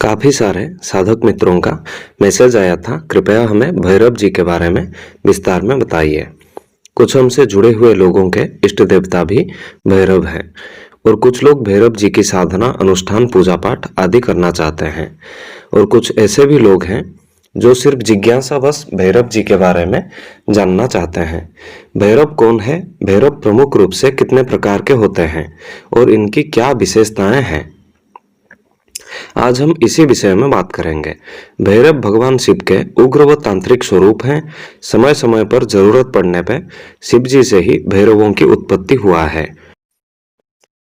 काफ़ी सारे साधक मित्रों का मैसेज आया था, कृपया हमें भैरव जी के बारे में विस्तार में बताइए। कुछ हमसे जुड़े हुए लोगों के इष्ट देवता भी भैरव हैं और कुछ लोग भैरव जी की साधना, अनुष्ठान, पूजा पाठ आदि करना चाहते हैं और कुछ ऐसे भी लोग हैं जो सिर्फ जिज्ञासावश भैरव जी के बारे में जानना चाहते हैं। भैरव कौन है? भैरव प्रमुख रूप से कितने प्रकार के होते हैं और इनकी क्या विशेषताएं हैं? आज हम इसी विषय में बात करेंगे। भैरव भगवान शिव के उग्र व तांत्रिक स्वरूप हैं। समय समय पर जरूरत पड़ने पर शिव जी से ही भैरवों की उत्पत्ति हुआ है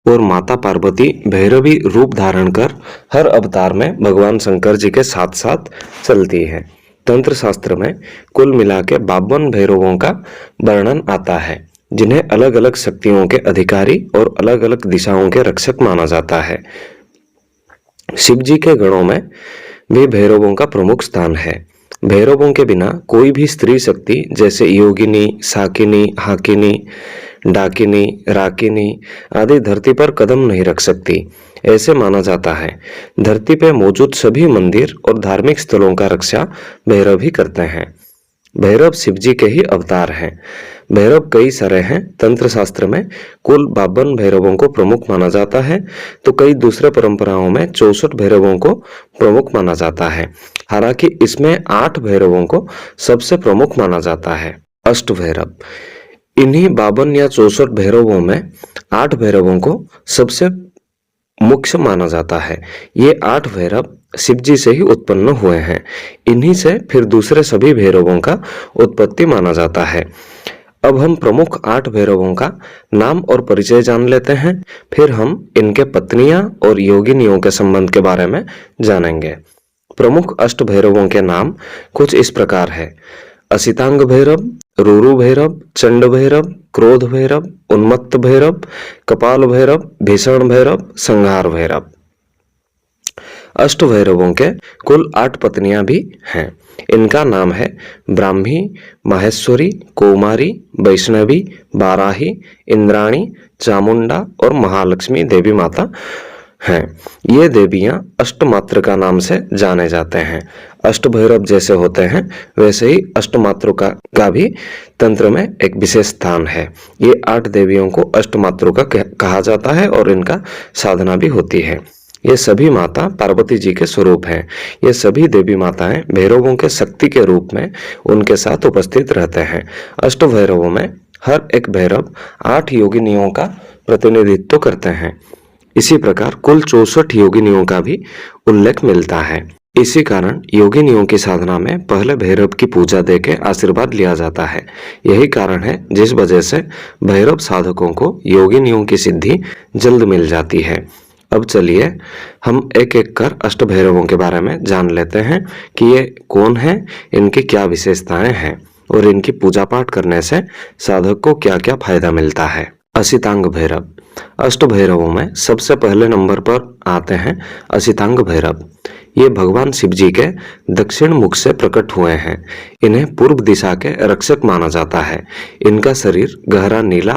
और माता पार्वती भैरवी रूप धारण कर हर अवतार में भगवान शंकर जी के साथ साथ चलती है। तंत्र शास्त्र में कुल मिला के 52 भैरवों का वर्णन आता है, जिन्हें अलग अलग शक्तियों के अधिकारी और अलग अलग दिशाओं के रक्षक माना जाता है। शिव जी के गणों में भी भैरवों का प्रमुख स्थान है। भैरवों के बिना कोई भी स्त्री शक्ति जैसे योगिनी, साकिनी, हाकिनी, डाकिनी, राकिनी आदि धरती पर कदम नहीं रख सकती, ऐसे माना जाता है। धरती पर मौजूद सभी मंदिर और धार्मिक स्थलों का रक्षा भैरव ही करते हैं। भैरव शिव जी के ही अवतार हैं। भैरव कई सारे हैं। तंत्र शास्त्र में कुल 52 भैरवों को प्रमुख माना जाता है, तो कई दूसरे परंपराओं में 64 भैरवों को प्रमुख माना जाता है। हालांकि इसमें 8 भैरवों को सबसे प्रमुख माना जाता है। अष्ट भैरव, इन्हीं 52 या 64 भैरवों में 8 भैरवों को सबसे मुख्य माना जाता है। ये 8 भैरव शिव जी से ही उत्पन्न हुए हैं। इन्हीं से फिर दूसरे सभी भैरवों का उत्पत्ति माना जाता है। अब हम प्रमुख 8 भैरवों का नाम और परिचय जान लेते हैं, फिर हम इनके पत्नियां और योगिनियों के संबंध के बारे में जानेंगे। प्रमुख अष्ट भैरवों के नाम कुछ इस प्रकार है: असितांग भैरव, रूरू भैरव, चंड भैरव, क्रोध भैरव, उन्मत्त भैरव, कपाल भैरव, भीषण भैरव, संहार भैरव। अष्ट भैरवों के कुल 8 पत्नियां भी हैं। इनका नाम है ब्राह्मी, माहेश्वरी, कौमारी, वैष्णवी, बाराही, इंद्राणी, चामुंडा और महालक्ष्मी देवी माता हैं। ये देवियां अष्टमात्रका नाम से जाने जाते हैं। अष्ट भैरव जैसे होते हैं वैसे ही अष्टमातृका का भी तंत्र में एक विशेष स्थान है। ये 8 देवियों को अष्टमातृका कहा जाता है और इनका साधना भी होती है। ये सभी माता पार्वती जी के स्वरूप हैं। ये सभी देवी माताएं भैरवों के शक्ति के रूप में उनके साथ उपस्थित रहते हैं। अष्ट भैरवों में हर एक भैरव 8 योगिनियों का प्रतिनिधित्व करते हैं। इसी प्रकार कुल 64 योगिनियों का भी उल्लेख मिलता है। इसी कारण योगिनियों की साधना में पहले भैरव की पूजा देके आशीर्वाद लिया जाता है। यही कारण है जिस वजह से भैरव साधकों को योगिनियों की सिद्धि जल्द मिल जाती है। अब चलिए हम एक एक कर अष्ट भैरवों के बारे में जान लेते हैं कि ये कौन है, इनकी क्या विशेषताएं हैं और इनकी पूजा पाठ करने से साधक को क्या क्या फायदा मिलता है। असितांग भैरव, अष्ट भैरवों में सबसे पहले नंबर पर आते हैं असितांग भैरव। ये भगवान शिव जी के दक्षिण मुख से प्रकट हुए हैं। इन्हें पूर्व दिशा के रक्षक माना जाता है। इनका शरीर गहरा नीला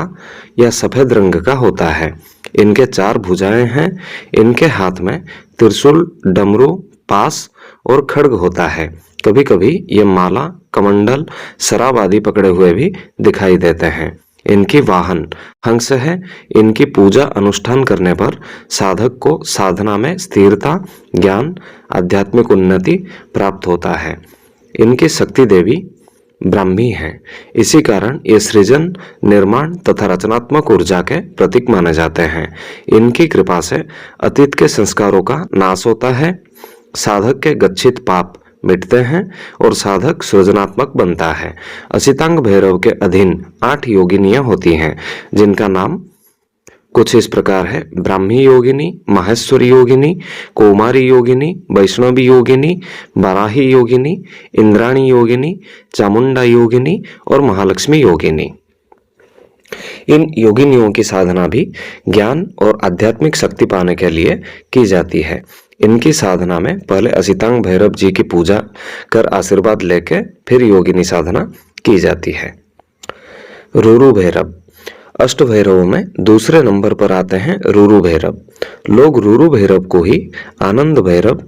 या सफेद रंग का होता है। इनके 4 भुजाएं हैं। इनके हाथ में त्रिशूल, डमरू, पास और खड्ग होता है। कभी कभी ये माला, कमंडल, शराब आदि पकड़े हुए भी दिखाई देते हैं। इनकी वाहन हंस है। इनकी पूजा अनुष्ठान करने पर साधक को साधना में स्थिरता, ज्ञान, आध्यात्मिक उन्नति प्राप्त होता है। इनकी शक्ति देवी ब्राह्मी है। इसी कारण ये सृजन, निर्माण तथा रचनात्मक ऊर्जा के प्रतीक माने जाते हैं। इनकी कृपा से अतीत के संस्कारों का नाश होता है, साधक के गच्छित पाप मिटते हैं और साधक सृजनात्मक बनता है। असितांग भैरव के अधीन 8 योगिनियां होती हैं, जिनका नाम कुछ इस प्रकार है: ब्राह्मी योगिनी, माहेश्वरी योगिनी, कौमारी योगिनी, वैष्णवी योगिनी, बाराही योगिनी, इंद्राणी योगिनी, चामुंडा योगिनी और महालक्ष्मी योगिनी। इन योगिनियों की साधना भी ज्ञान और आध्यात्मिक शक्ति पाने के लिए की जाती है। इनकी साधना में पहले असितांग भैरव जी की पूजा कर आशीर्वाद लेके फिर योगिनी साधना की जाती है। रूरू भैरव, अष्ट भैरवों में दूसरे नंबर पर आते हैं रूरू भैरव। लोग रूरू भैरव को ही आनंद भैरव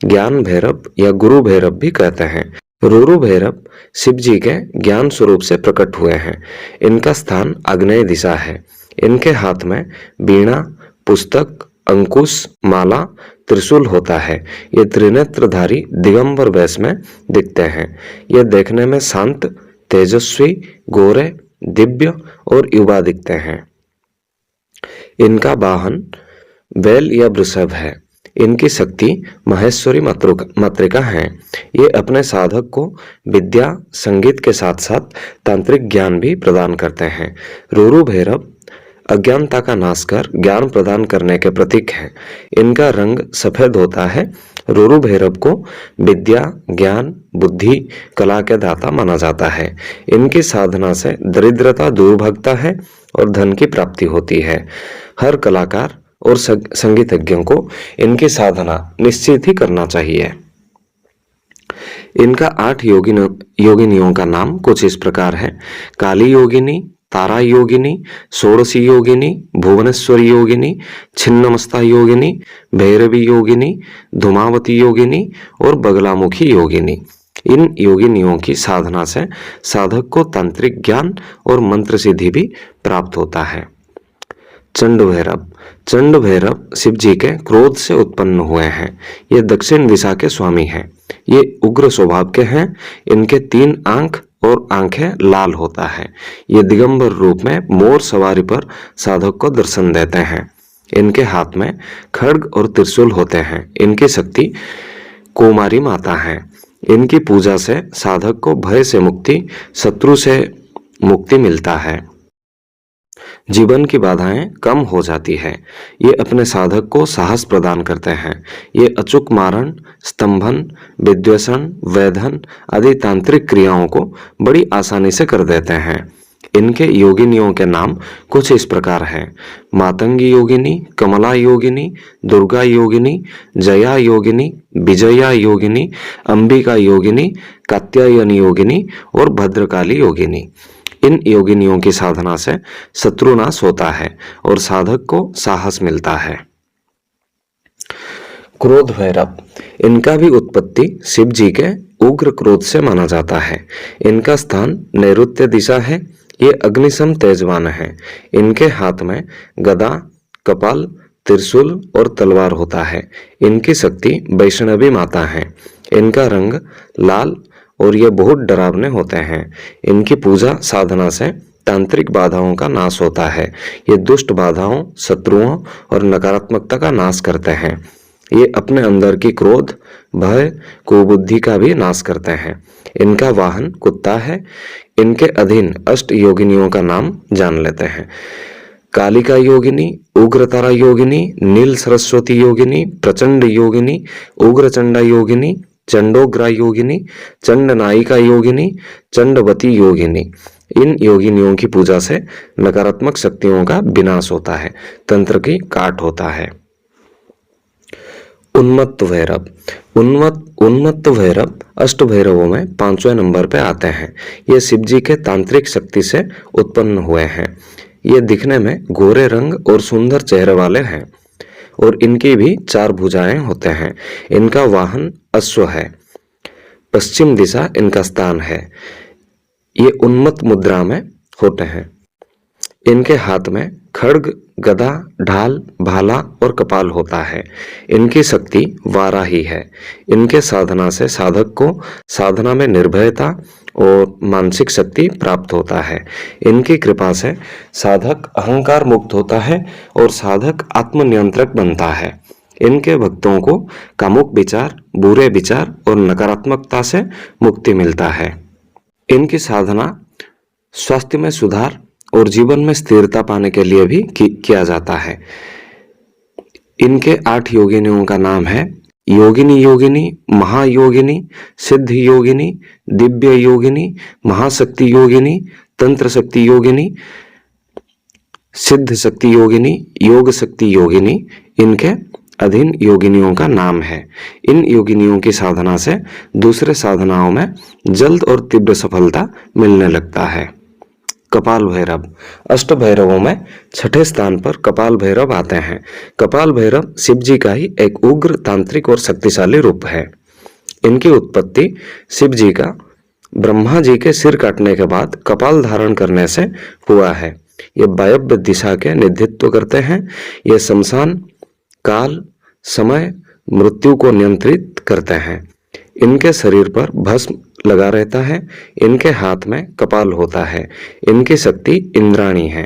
ज्ञान भैरव या गुरु भैरव भी कहते हैं। रूरू भैरव शिव जी के ज्ञान स्वरूप से प्रकट हुए हैं। इनका स्थान आग्नेय दिशा है। इनके हाथ में वीणा, पुस्तक, अंकुश, माला, त्रिशूल होता है। ये त्रिनेत्रधारी दिगंबर वेश में दिखते हैं। ये देखने में शांत, तेजस्वी, गोरे, दिव्य और युवा दिखते हैं। इनका वाहन बैल या वृषभ है। इनकी शक्ति महेश्वरी मातृका है। ये अपने साधक को विद्या, संगीत के साथ साथ तांत्रिक ज्ञान भी प्रदान करते हैं। रूरू भैरव अज्ञानता का नाश कर ज्ञान प्रदान करने के प्रतीक है। इनका रंग सफेद होता है। रूरू भैरव को विद्या, ज्ञान, बुद्धि, कला के दाता माना जाता है। इनकी साधना से दरिद्रता दूर भागता है और धन की प्राप्ति होती है। हर कलाकार और संगीतज्ञों को इनकी साधना निश्चित ही करना चाहिए। इनका 8 योगिनियों का नाम कुछ इस प्रकार है। काली योगिनी, तारा योगिनी, षोडशी योगिनी, भुवनेश्वरी योगिनी, छिन्नमस्ता योगिनी, भैरवी योगिनी, धूमावती योगिनी और बगलामुखी योगिनी। इन योगिनियों की साधना से साधक को तांत्रिक ज्ञान और मंत्र सिद्धि भी प्राप्त होता है। चंड भैरव। चंड भैरव शिव जी के क्रोध से उत्पन्न हुए हैं। ये दक्षिण दिशा के स्वामी हैं। ये उग्र स्वभाव के हैं। इनके 3 आंख और आंखें लाल होता है। ये दिगंबर रूप में मोर सवारी पर साधक को दर्शन देते हैं। इनके हाथ में खड्ग और त्रिशूल होते हैं। इनकी शक्ति कुमारी माता है। इनकी पूजा से साधक को भय से मुक्ति, शत्रु से मुक्ति मिलता है। जीवन की बाधाएं कम हो जाती है। ये अपने साधक को साहस प्रदान करते हैं। ये अचूक मारण, स्तंभन, विद्वेषण, वेधन आदि तांत्रिक क्रियाओं को बड़ी आसानी से कर देते हैं। इनके योगिनियों के नाम कुछ इस प्रकार हैं। मातंगी योगिनी, कमला योगिनी, दुर्गा योगिनी, जया योगिनी, विजया योगिनी, अंबिका योगिनी, कात्यायनी योगिनी और भद्रकाली योगिनी। इन योगिनियों की साधना से शत्रुनाश होता है और साधक को साहस मिलता है। क्रोध भैरव। इनका भी उत्पत्ति शिव जी के उग्र क्रोध से माना जाता है। इनका स्थान नैऋत्य दिशा है। ये अग्निशम तेजवान है। इनके हाथ में गदा, कपाल, त्रिशूल और तलवार होता है। इनकी शक्ति वैष्णवी माता है। इनका रंग लाल और ये बहुत डरावने होते हैं। इनकी पूजा साधना से तांत्रिक बाधाओं का नाश होता है। ये दुष्ट बाधाओं, शत्रुओं और नकारात्मकता का नाश करते हैं। ये अपने अंदर की क्रोध, भय, कुबुद्धि का भी नाश करते हैं। इनका वाहन कुत्ता है। इनके अधीन 8 योगिनियों का नाम जान लेते हैं। कालिका योगिनी, उग्रतारा योगिनी, नील सरस्वती योगिनी, प्रचंड योगिनी, उग्रचंडा योगिनी, चंडोग्रा योगिनी, चंड नायिका योगिनी, चंडवती योगिनी। इन योगिनियों की पूजा से नकारात्मक शक्तियों का विनाश होता है, तंत्र की काट होता है। उन्मत्त भैरव। उन्मत्त भैरव अष्ट भैरवों में 5वें नंबर पे आते हैं। ये शिव जी के तांत्रिक शक्ति से उत्पन्न हुए हैं। ये दिखने में गोरे रंग और सुंदर चेहरे वाले हैं और इनकी भी 4 भुजाएं होते हैं। इनका वाहन अश्व है। पश्चिम दिशा इनका स्थान है। ये उन्मत्त मुद्रा में होते हैं। इनके हाथ में खड्ग, गदा, ढाल, भाला और कपाल होता है। इनकी शक्ति वाराही है। इनके साधना से साधक को साधना में निर्भयता और मानसिक शक्ति प्राप्त होता है। इनकी कृपा से साधक अहंकार मुक्त होता है और साधक आत्मनियंत्रक बनता है। इनके भक्तों को कामुक विचार, बुरे विचार और नकारात्मकता से मुक्ति मिलता है। इनकी साधना स्वास्थ्य में सुधार और जीवन में स्थिरता पाने के लिए भी किया जाता है। इनके 8 योगिनियों का नाम है योगिनी योगिनी, महायोगिनी, सिद्ध योगिनी, दिव्य योगिनी, महाशक्ति योगिनी, तंत्र शक्ति योगिनी, सिद्ध शक्ति योगिनी, योग शक्ति योगिनी। इनके अधीन योगिनियों का नाम है। इन योगिनियों की साधना से दूसरे साधनाओं में जल्द और तीव्र सफलता मिलने लगता है। कपाल भैरव। अष्ट भैरवों में छठे स्थान पर कपाल भैरव आते हैं। कपाल भैरव शिव जी का ही एक उग्र, तांत्रिक और शक्तिशाली रूप है। इनकी उत्पत्ति शिव जी का ब्रह्मा जी के सिर काटने के बाद कपाल धारण करने से हुआ है। ये वायव्य दिशा के नेतृत्व करते हैं। ये शमशान, काल, समय, मृत्यु को नियंत्रित करते हैं। इनके शरीर पर भस्म लगा रहता है। इनके हाथ में कपाल होता है। इनकी शक्ति इंद्राणी है।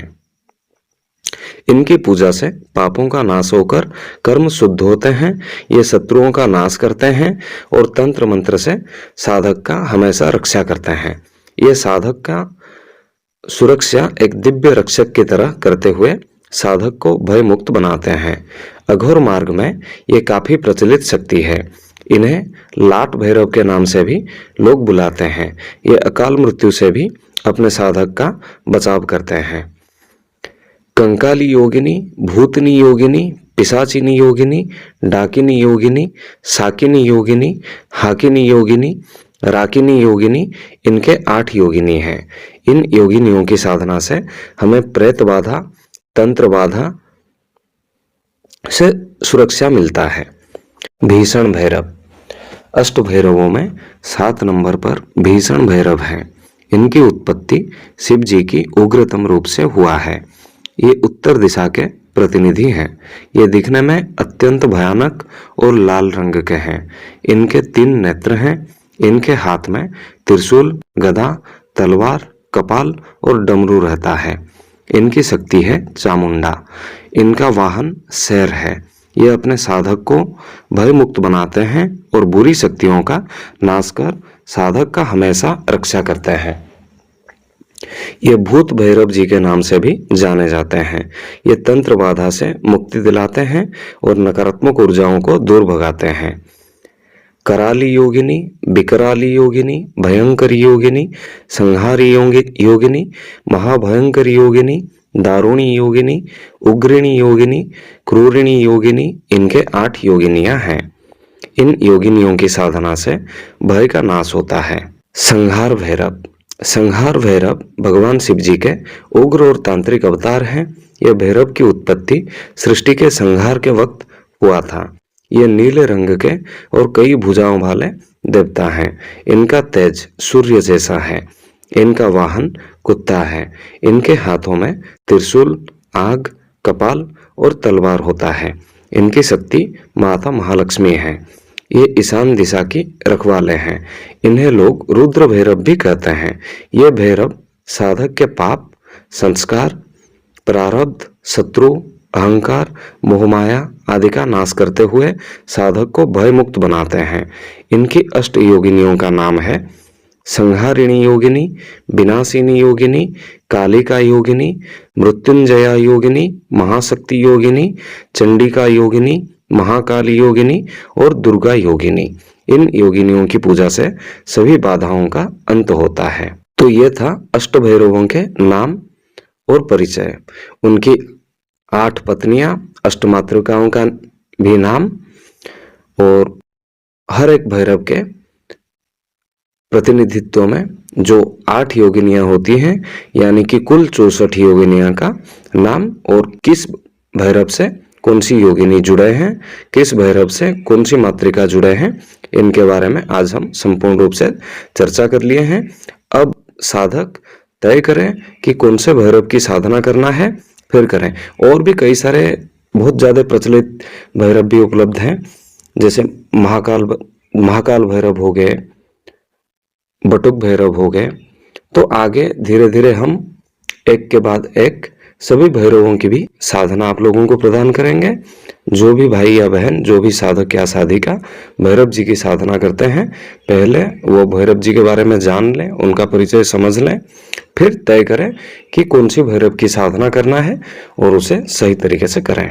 इनकी पूजा से पापों का नाश होकर कर्म शुद्ध होते हैं। ये शत्रुओं का नाश करते हैं और तंत्र मंत्र से साधक का हमेशा रक्षा करते हैं। ये साधक का सुरक्षा एक दिव्य रक्षक की तरह करते हुए साधक को भय मुक्त बनाते हैं। अघोर मार्ग में ये काफी प्रचलित शक्ति है। इन्हें लाट भैरव के नाम से भी लोग बुलाते हैं। ये अकाल मृत्यु से भी अपने साधक का बचाव करते हैं। कंकाली योगिनी, भूतनी योगिनी, पिशाचिनी योगिनी, डाकिनी योगिनी, साकिनी योगिनी, हाकिनी योगिनी, राकिनी योगिनी, इनके 8 योगिनी हैं। इन योगिनियों की साधना से हमें प्रेत बाधा, तंत्र बाधा से सुरक्षा मिलता है। भीषण भैरव। अष्ट भैरवों में 7 नंबर पर भीषण भैरव हैं। इनकी उत्पत्ति शिव जी की उग्रतम रूप से हुआ है। ये उत्तर दिशा के प्रतिनिधि हैं। ये दिखने में अत्यंत भयानक और लाल रंग के हैं। इनके 3 नेत्र हैं। इनके हाथ में त्रिशूल, गदा, तलवार, कपाल और डमरू रहता है। इनकी शक्ति है चामुंडा। इनका वाहन शेर है। ये अपने साधक को भय मुक्त बनाते हैं और बुरी शक्तियों का नाश कर साधक का हमेशा रक्षा करते हैं। ये भूत भैरव जी के नाम से भी जाने जाते हैं। ये तंत्र बाधा से मुक्ति दिलाते हैं और नकारात्मक ऊर्जाओं को दूर भगाते हैं। कराली योगिनी, विकराली योगिनी, भयंकरी योगिनी, संहारी योगिनी, महाभयंकरी योगिनी, दारुणी योगिनी, उग्रिणी योगिनी, क्रूरिणी योगिनी, इनके 8 योगिनियां हैं। इन योगिनियों की साधना से भय का नाश होता है। संहार भैरव। संहार भैरव भगवान शिव जी के उग्र और तांत्रिक अवतार हैं। यह भैरव की उत्पत्ति सृष्टि के संहार के वक्त हुआ था। ये नीले रंग के और कई भुजाओं वाले देवता हैं। इनका तेज सूर्य जैसा है। इनका वाहन कुत्ता है। इनके हाथों में त्रिशूल, आग, कपाल और तलवार होता है। इनकी शक्ति माता महालक्ष्मी है। ये ईशान दिशा की रखवाले हैं। इन्हें लोग रुद्र भैरव भी कहते हैं। ये भैरव साधक के पाप, संस्कार, प्रारब्ध, शत्रु, अहंकार, मोहमाया आदि का नाश करते हुए साधक को भय मुक्त बनाते हैं। इनकी 8 योगिनियों का नाम है संहारिणी योगिनी, विनाशिनी योगिनी, कालिका योगिनी, मृत्युंजया योगिनी, महाशक्ति योगिनी, चंडिका योगिनी, महाकाली योगिनी और दुर्गा योगिनी। इन योगिनियों की पूजा से सभी बाधाओं का अंत होता है। तो ये था अष्ट भैरवों के नाम और परिचय। उनकी 8 पत्नियां, अष्टमातृकाओं का भी नाम और हर एक भैरव के प्रतिनिधित्व में जो 8 योगिनियां होती हैं, यानी कि कुल 64 योगिनियां का नाम और किस भैरव से कौन सी योगिनी जुड़े हैं, किस भैरव से कौन सी मातृका जुड़े हैं, इनके बारे में आज हम संपूर्ण रूप से चर्चा कर लिए हैं। अब साधक तय करें कि कौन से भैरव की साधना करना है, फिर करें। और भी कई सारे बहुत ज़्यादा प्रचलित भैरव भी उपलब्ध हैं, जैसे महाकाल भैरव हो गए, बटुक भैरव हो गए। तो आगे धीरे धीरे हम एक के बाद एक सभी भैरवों की भी साधना आप लोगों को प्रदान करेंगे। जो भी भाई या बहन, जो भी साधक या साधिका भैरव जी की साधना करते हैं, पहले वो भैरव जी के बारे में जान लें, उनका परिचय समझ लें, फिर तय करें कि कौन सी भैरव की साधना करना है और उसे सही तरीके से करें।